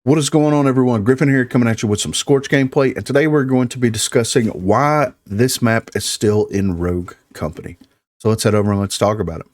What is going on, everyone? Griffin here, coming at you with some Scorch gameplay, and today we're going to be discussing why this map is still in Rogue Company. So let's head over and let's talk about it.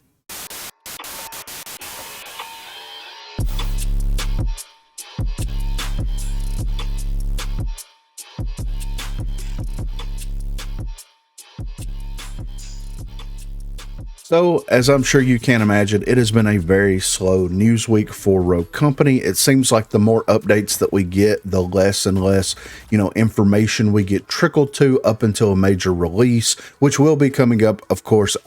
So, as I'm sure you can imagine, it has been a very slow news week for Rogue Company. It seems like the more updates that we get, the less and less, information we get trickled to up until a major release, which will be coming up, of course,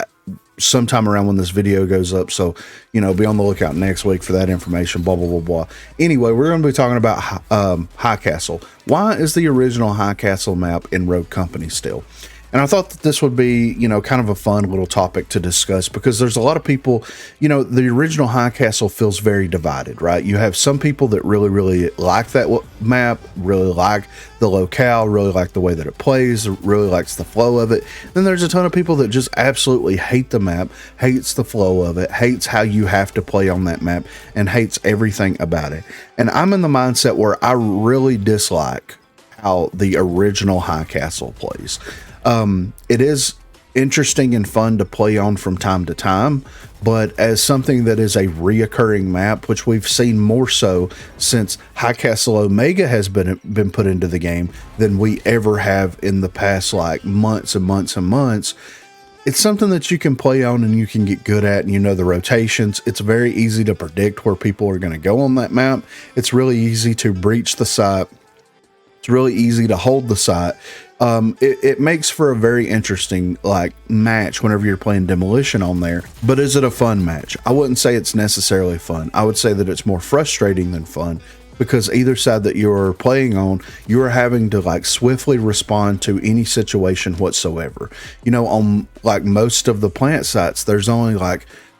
sometime around when this video goes up. So, be on the lookout next week for that information, blah, blah, blah, blah. Anyway, we're going to be talking about High Castle. Why is the original High Castle map in Rogue Company still? And I thought that this would be, kind of a fun little topic to discuss, because there's a lot of people, the original High Castle feels very divided, right? You have some people that really, really like that map, really like the locale, really like the way that it plays, really likes the flow of it. Then there's a ton of people that just absolutely hate the map, hates the flow of it, hates how you have to play on that map, and hates everything about it. And I'm in the mindset where I really dislike how the original High Castle plays. It is interesting and fun to play on from time to time, but as something that is a reoccurring map, which we've seen more so since High Castle Omega has been put into the game than we ever have in the past, like months and months and months. It's something that you can play on and you can get good at, and the rotations. It's very easy to predict where people are going to go on that map. It's really easy to breach the site. It's really easy to hold the site. It makes for a very interesting match whenever you're playing Demolition on there. But is it a fun match? I wouldn't say it's necessarily fun. I would say that it's more frustrating than fun, because either side that you're playing on, you're having to swiftly respond to any situation whatsoever. On most of the plant sites, there's only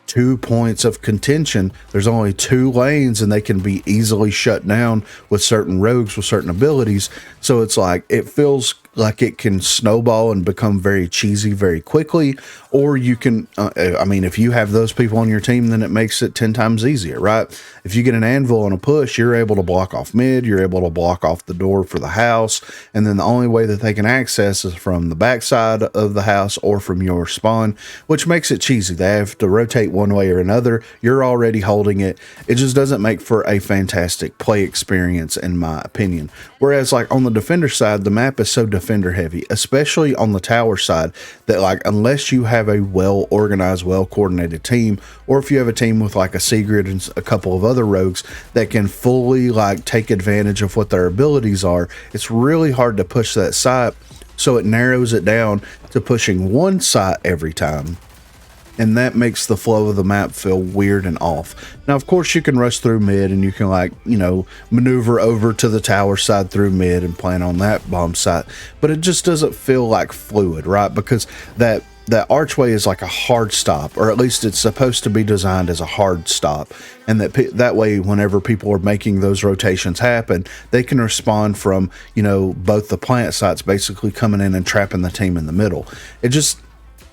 2 points of contention. There's only 2 lanes, and they can be easily shut down with certain rogues with certain abilities. So it's it feels like it can snowball and become very cheesy very quickly. Or you can, if you have those people on your team, then it makes it 10 times easier, right? If you get an anvil and a push, you're able to block off mid, you're able to block off the door for the house, and then the only way that they can access is from the backside of the house or from your spawn, which makes it cheesy. They have to rotate one way or another. You're already holding it. It just doesn't make for a fantastic play experience, in my opinion. Whereas on the defender side, the map is so defender heavy, especially on the tower side, that unless you have a well organized, well coordinated team, or if you have a team with a Sigrid and a couple of other rogues that can fully take advantage of what their abilities are, it's really hard to push that site. So it narrows it down to pushing one site every time, and that makes the flow of the map feel weird and off. Now, of course, you can rush through mid, and you can maneuver over to the tower side through mid and plan on that bomb site, but it just doesn't feel fluid, right? Because that archway is a hard stop, or at least it's supposed to be designed as a hard stop, and that way, whenever people are making those rotations happen, they can respond from both the plant sites basically coming in and trapping the team in the middle.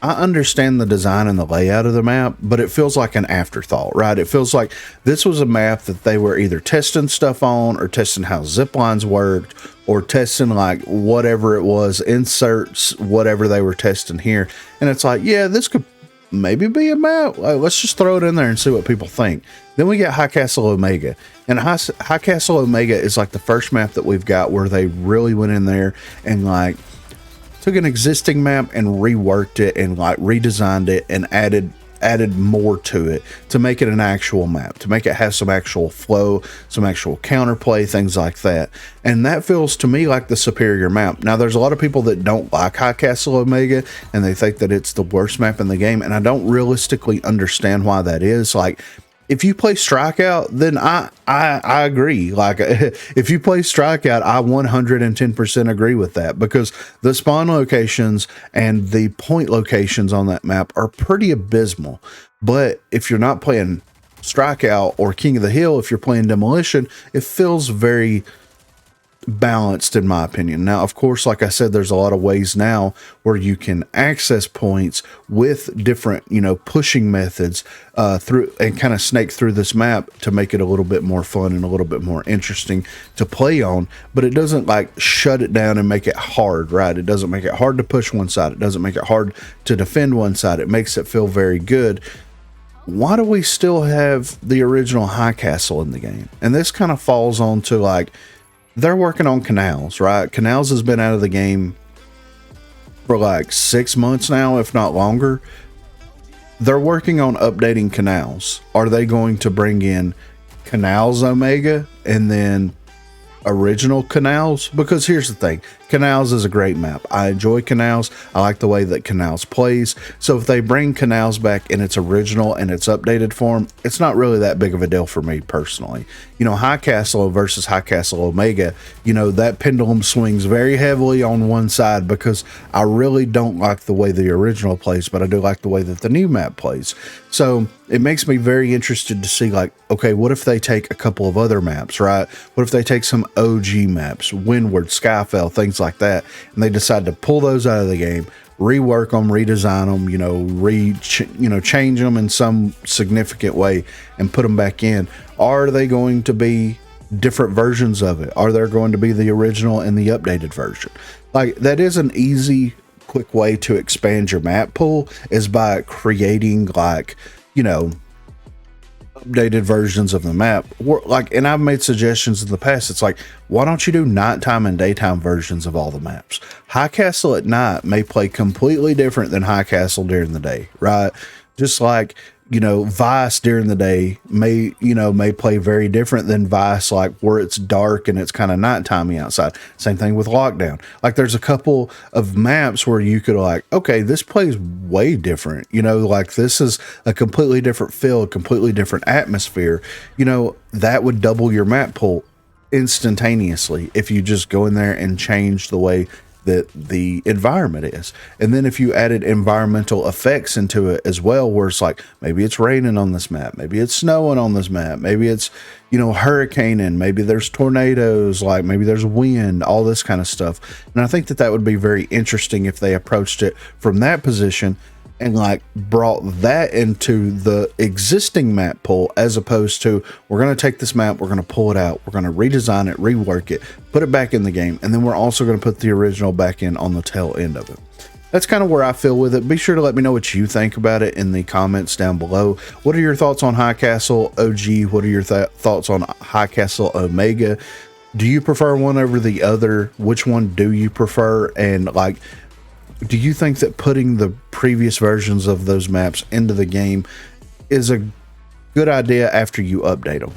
I understand the design and the layout of the map, but it feels like an afterthought, right? It feels like this was a map that they were either testing stuff on, or testing how zip lines worked, or testing whatever it was, inserts, whatever they were testing here. And it's yeah, this could maybe be a map. Let's just throw it in there and see what people think. Then we get High Castle Omega. And High Castle Omega is the first map that we've got where they really went in there and took an existing map and reworked it and redesigned it and added more to it to make it an actual map, to make it have some actual flow, some actual counterplay, things like that. And that feels to me like the superior map. Now, there's a lot of people that don't like High Castle Omega, and they think that it's the worst map in the game, and I don't realistically understand why that is. If you play Strikeout, then I agree. If you play Strikeout, I 110% agree with that, because the spawn locations and the point locations on that map are pretty abysmal. But if you're not playing Strikeout or King of the Hill, if you're playing Demolition, it feels very balanced in my opinion. Now, of course, like I said, there's a lot of ways now where you can access points with different, pushing methods through and kind of snake through this map to make it a little bit more fun and a little bit more interesting to play on. But it doesn't like shut it down and make it hard, right? It doesn't make it hard to push one side. It doesn't make it hard to defend one side. It makes it feel very good. Why do we still have the original High Castle in the game? And this kind of falls on to like, they're working on Canals, right? Canals has been out of the game for like 6 months now, if not longer. They're working on updating Canals. Are they going to bring in Canals Omega and then original Canals? Because here's the thing, Canals is a great map. I enjoy Canals. I like the way that Canals plays. So if they bring Canals back in its original and its updated form, it's not really that big of a deal for me personally. High Castle versus High Castle Omega, that pendulum swings very heavily on one side because I really don't like the way the original plays, but I do like the way that the new map plays. So it makes me very interested to see like, okay, what if they take a couple of other maps, right? What if they take some OG maps, Windward, Skyfell, things like that, and they decide to pull those out of the game, rework them, redesign them, change them in some significant way and put them back in? Are they going to be different versions of it? Are there going to be the original and the updated version? Like, that is an easy, quick way to expand your map pool, is by creating like, updated versions of the map. And I've made suggestions in the past. It's like, why don't you do nighttime and daytime versions of all the maps? High Castle at night may play completely different than High Castle during the day, right? Just like, Vice during the day may play very different than Vice, like where it's dark and it's kind of nighttimey outside. Same thing with Lockdown. Like, there's a couple of maps where you could like, okay, this plays way different. Like, this is a completely different feel, a completely different atmosphere. That would double your map pool instantaneously if you just go in there and change the way that the environment is. And then if you added environmental effects into it as well, where it's like, maybe it's raining on this map, maybe it's snowing on this map, maybe it's, hurricaning, maybe there's tornadoes, like maybe there's wind, all this kind of stuff. And I think that would be very interesting if they approached it from that position and like brought that into the existing map pool, as opposed to, we're going to take this map, we're going to pull it out, we're going to redesign it, rework it, put it back in the game, and then we're also going to put the original back in on the tail end of it. That's kind of where I feel with it. Be sure to let me know what you think about it in the comments down below. What are your thoughts on High Castle OG? What are your thoughts on High Castle Omega? Do you prefer one over the other? Which one do you prefer? And like, do you think that putting the previous versions of those maps into the game is a good idea after you update them?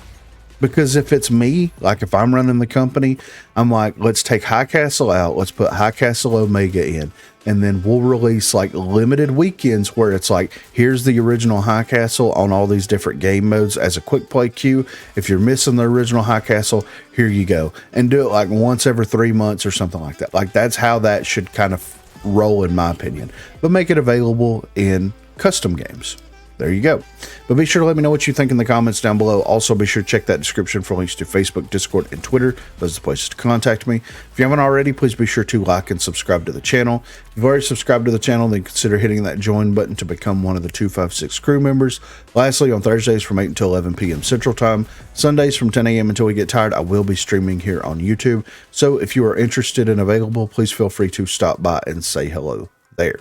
Because if it's me, like if I'm running the company, I'm like, let's take High Castle out, let's put High Castle Omega in, and then we'll release like limited weekends where it's like, here's the original High Castle on all these different game modes as a quick play queue. If you're missing the original High Castle, here you go. And do it like once every 3 months or something like that. Like, that's how that should kind of roll, in my opinion. But make it available in custom games. There you go. But be sure to let me know what you think in the comments down below. Also, be sure to check that description for links to Facebook, Discord, and Twitter. Those are the places to contact me. If you haven't already, please be sure to like and subscribe to the channel. If you've already subscribed to the channel, then consider hitting that join button to become one of the 256 crew members. Lastly, on Thursdays from 8 until 11 p.m. Central Time, Sundays from 10 a.m. until we get tired, I will be streaming here on YouTube. So if you are interested and available, please feel free to stop by and say hello there.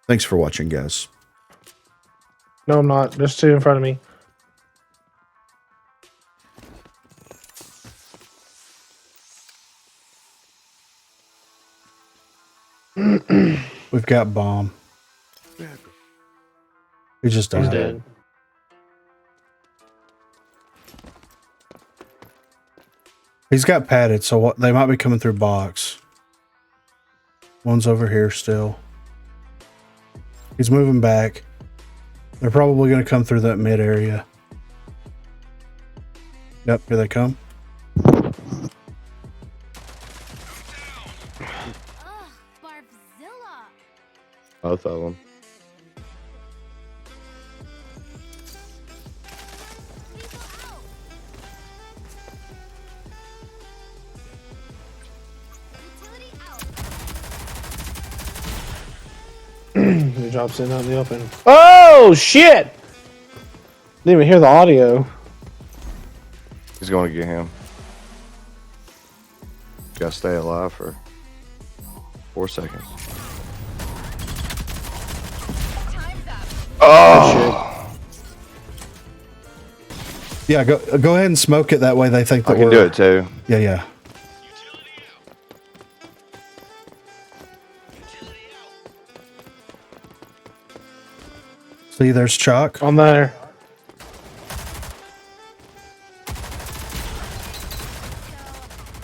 Thanks for watching, guys. No, I'm not. There's two in front of me. We've got Bomb. He just died. He's dead. He's got padded, so what, they might be coming through box. One's over here still. He's moving back. They're probably going to come through that mid area. Yep, here they come. Both of them. He drops in out in the open. Oh shit! Didn't even hear the audio. He's going to get him. Gotta stay alive for 4 seconds. Oh! Yeah, go ahead and smoke it. That way they think that I can do it too. Yeah, yeah. See, there's Chalk. I'm there.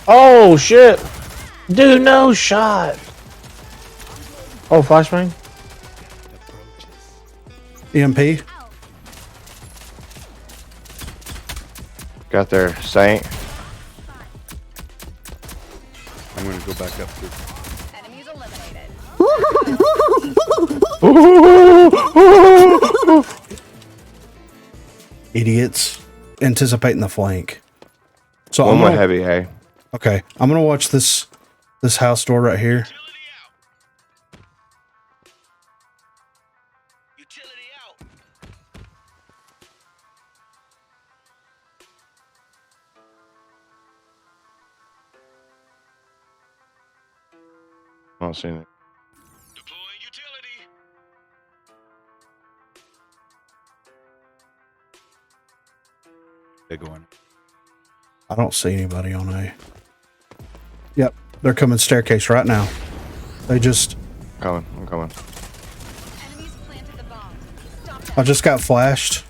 Oh shit! Dude, no shot. Oh, flashbang. EMP. Got there, Saint. I'm gonna go back up to. Enemies eliminated. Idiots. Anticipating the flank. So One I'm more gonna, heavy, hey. okay, I'm gonna watch this house door right here. I don't see it. Deploying utility. Big one. I don't see anybody on A. Yep, they're coming staircase right now. They just, I'm coming. Enemies planted the bomb. Stop them. I just got flashed.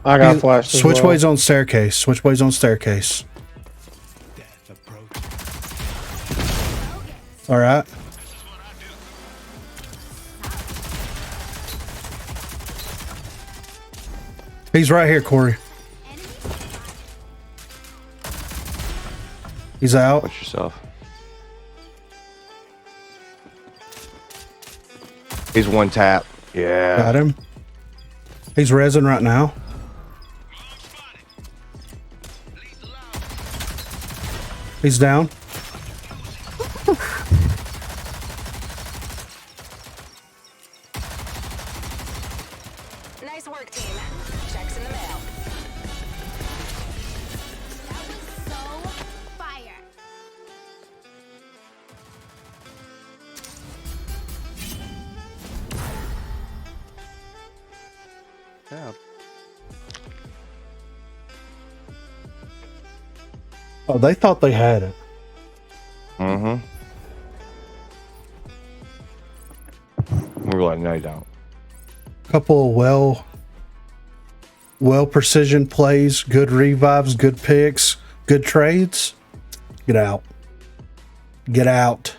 I got flashed. as well. Switchways on staircase. Switchways on staircase. Death approach. All right. He's right here, Corey. He's out. Watch yourself. He's one tap. Yeah. Got him. He's resin right now. He's down. Nice work, team. Checks in the mail. That was so fire. Yeah. Oh, they thought they had it. Mm-hmm. We're like, no, you don't. Couple of well precision plays, good revives, good picks, good trades. Get out. Get out.